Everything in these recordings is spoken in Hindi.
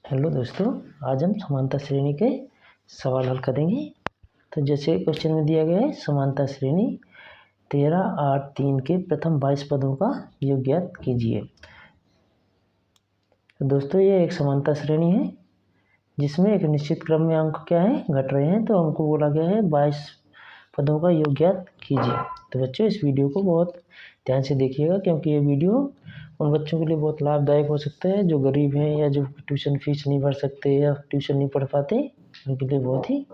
हेलो दोस्तों, आज हम समानता श्रेणी के सवाल हल करेंगे। तो जैसे क्वेश्चन में दिया गया है, समानता श्रेणी 13, 8, 3 के प्रथम 22 पदों का योग ज्ञात कीजिए। तो दोस्तों, ये एक समानता श्रेणी है जिसमें एक निश्चित क्रम में अंक क्या है घट रहे हैं, तो हमको बोला गया है 22 पदों का योग ज्ञात कीजिए। तो बच्चों, इस वीडियो को बहुत ध्यान से देखिएगा, क्योंकि ये वीडियो उन बच्चों के लिए बहुत लाभदायक हो सकता है जो गरीब हैं या जो ट्यूशन फीस नहीं भर सकते या ट्यूशन नहीं पढ़ पाते, उनके लिए बहुत ही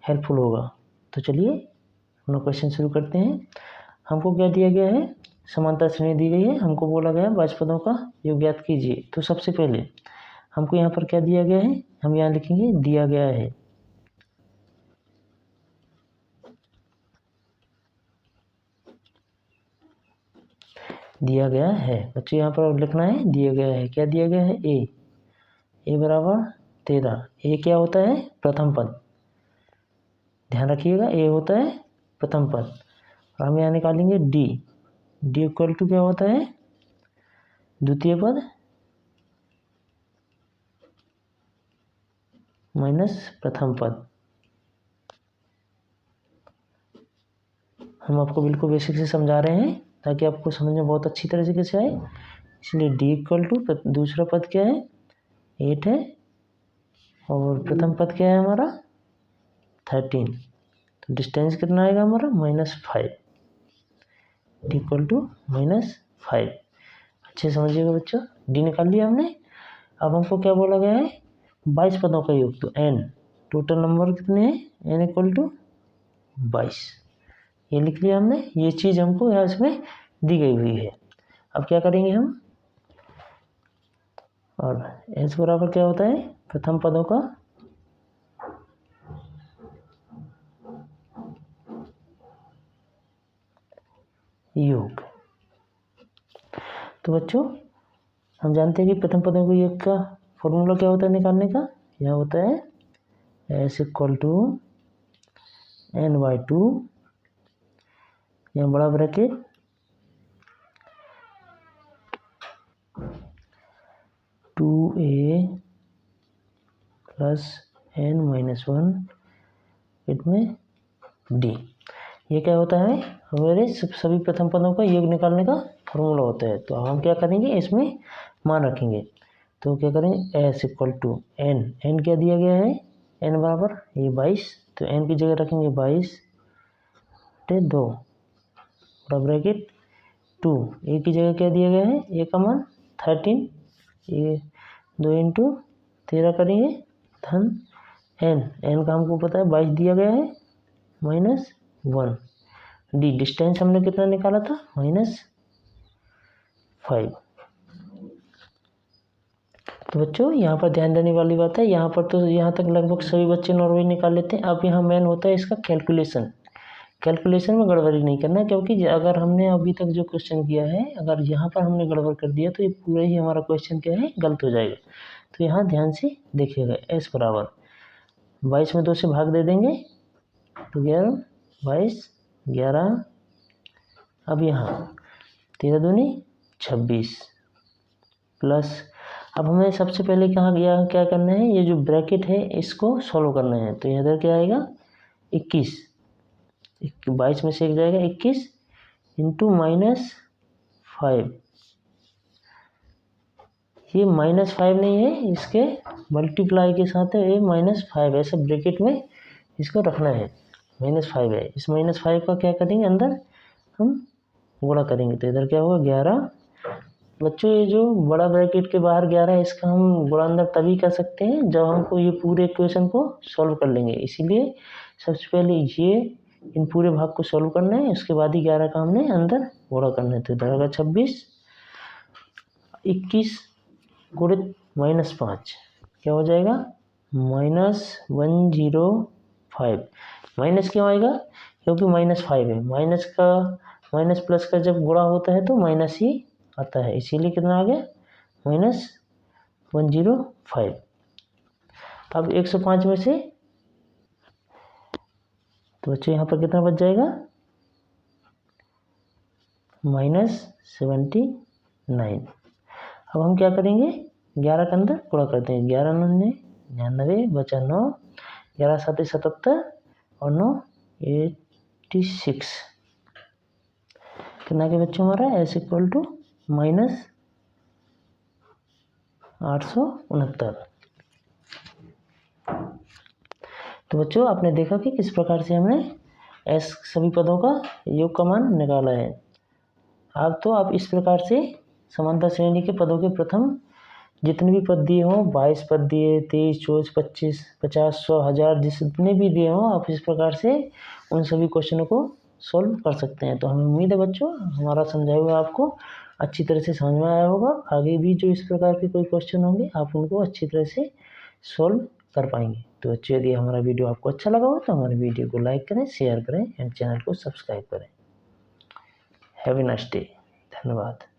हेल्पफुल होगा। तो चलिए अपना क्वेश्चन शुरू करते हैं। हमको क्या दिया गया है, समानता श्रेणी दी गई है, हमको बोला गया है 22 पदों का योग ज्ञात कीजिए। तो सबसे पहले हमको यहाँ पर क्या दिया गया है, हम यहाँ लिखेंगे दिया गया है। दिया गया है बच्चों, यहाँ पर लिखना है दिया गया है। क्या दिया गया है, ए बराबर 13। ए क्या होता है, प्रथम पद, ध्यान रखिएगा, ए होता है प्रथम पद। और हम यहाँ निकालेंगे डी इक्वल टू क्या होता है, द्वितीय पद माइनस प्रथम पद। हम आपको बिल्कुल बेसिक से समझा रहे हैं ताकि आपको समझ में बहुत अच्छी तरह से कैसे आए, इसलिए डी इक्वल टू दूसरा पद क्या है 8 है, और प्रथम पद क्या है हमारा 13। तो डिस्टेंस कितना आएगा हमारा -5, डी इक्वल टू -5। अच्छे समझिएगा बच्चों, डी निकाल लिया हमने। अब हमको क्या बोला गया है, 22 पदों का योग, तो एन टोटल नंबर कितने हैं, एन इक्वल टू 22। ये लिख लिया हमने, ये चीज़ हमको यहाँ इसमें दी गई हुई है। अब क्या करेंगे हम, और एस बराबर क्या होता है, प्रथम पदों का योग। तो बच्चों, हम जानते हैं कि प्रथम पदों के योग का फॉर्मूला क्या होता है निकालने का, यह होता है एस इक्वल टू n/2, यहाँ बड़ा ब्रैकेट 2a प्लस n-1 इसमें d। ये क्या होता है, हमारे सभी प्रथम पदों का योग निकालने का फॉर्मूला होता है। तो हम क्या करेंगे, इसमें मान रखेंगे। तो क्या करेंगे, एस इक्वल टू एन क्या दिया गया है, एन बराबर ये 22, तो एन की जगह रखेंगे 22/2 ब्रैकेट 2, ए की जगह क्या दिया गया है, ए का मान 13, ये 2 × 13 करेंगे धन एन का हमको पता है 22 दिया गया है, -1। डी डिस्टेंस हमने कितना निकाला था, -5। तो बच्चों, यहाँ पर ध्यान देने वाली बात है, यहाँ पर तो यहाँ तक लगभग सभी बच्चे नॉर्मली निकाल लेते हैं। अब यहाँ मेन होता है इसका कैलकुलेशन में गड़बड़ी नहीं करना, क्योंकि अगर हमने अभी तक जो क्वेश्चन किया है, अगर यहाँ पर हमने गड़बड़ कर दिया तो ये पूरा ही हमारा क्वेश्चन क्या है, गलत हो जाएगा। तो यहाँ ध्यान से देखिएगा, एस बराबर 22 में 2 से भाग दे देंगे तो 11, 22, 11। अब यहाँ 13 दूनी 26 प्लस, अब हमें सबसे पहले क्या करना है, ये जो ब्रैकेट है इसको सॉल्व करना है। तो इधर क्या आएगा 21, 22 में से एक जाएगा 21 इंटू -5। ये -5 नहीं है, इसके मल्टीप्लाई के साथ है ये -5, ऐसे ब्रैकेट में इसको रखना है, -5 है। इस -5 का क्या करेंगे, अंदर हम गुणा करेंगे, तो इधर क्या होगा 11। बच्चों, ये जो बड़ा ब्रैकेट के बाहर 11 है, इसका हम गुणा अंदर तभी कर सकते हैं जब हमको ये पूरे इक्वेशन को सॉल्व कर लेंगे। इसीलिए सबसे पहले ये इन पूरे भाग को सॉल्व करना है, उसके बाद ही 11 का हमने अंदर गुणा करना है। तो इधर आएगा 26, 21 गुणित -5 क्या हो जाएगा, -105। माइनस क्यों आएगा, क्योंकि -5 है, माइनस प्लस का जब गुणा होता है तो माइनस ही आता है, इसीलिए कितना आ गया, -105। अब 105 में से, तो बच्चों यहाँ पर कितना बच जाएगा, -79। अब हम क्या करेंगे, 11 के अंदर गुणा करते हैं। 11 99 99 बचा 9, 11 7 77 और 9 86। कितना के बच्चों हमारा S इक्वल टू -869। तो बच्चों आपने देखा कि किस प्रकार से हमने S सभी पदों का योग का मान निकाला है। अब तो आप इस प्रकार से समांतर श्रेणी के पदों के प्रथम जितने भी पद दिए हों, 22 पद दिए, 23 24 25 50 100 1000 जितने भी दिए हों, आप इस प्रकार से उन सभी क्वेश्चनों को सॉल्व कर सकते हैं। तो हमें उम्मीद है बच्चों हमारा समझाया हुआ आपको अच्छी तरह से समझ में आया होगा। आगे भी जो इस प्रकार के कोई क्वेश्चन होंगे आप उनको अच्छी तरह से सॉल्व कर पाएंगे। तो बच्चों यदि हमारा वीडियो आपको अच्छा लगा हो तो हमारे वीडियो को लाइक करें, शेयर करें एंड चैनल को सब्सक्राइब करें। Have a nice day. धन्यवाद।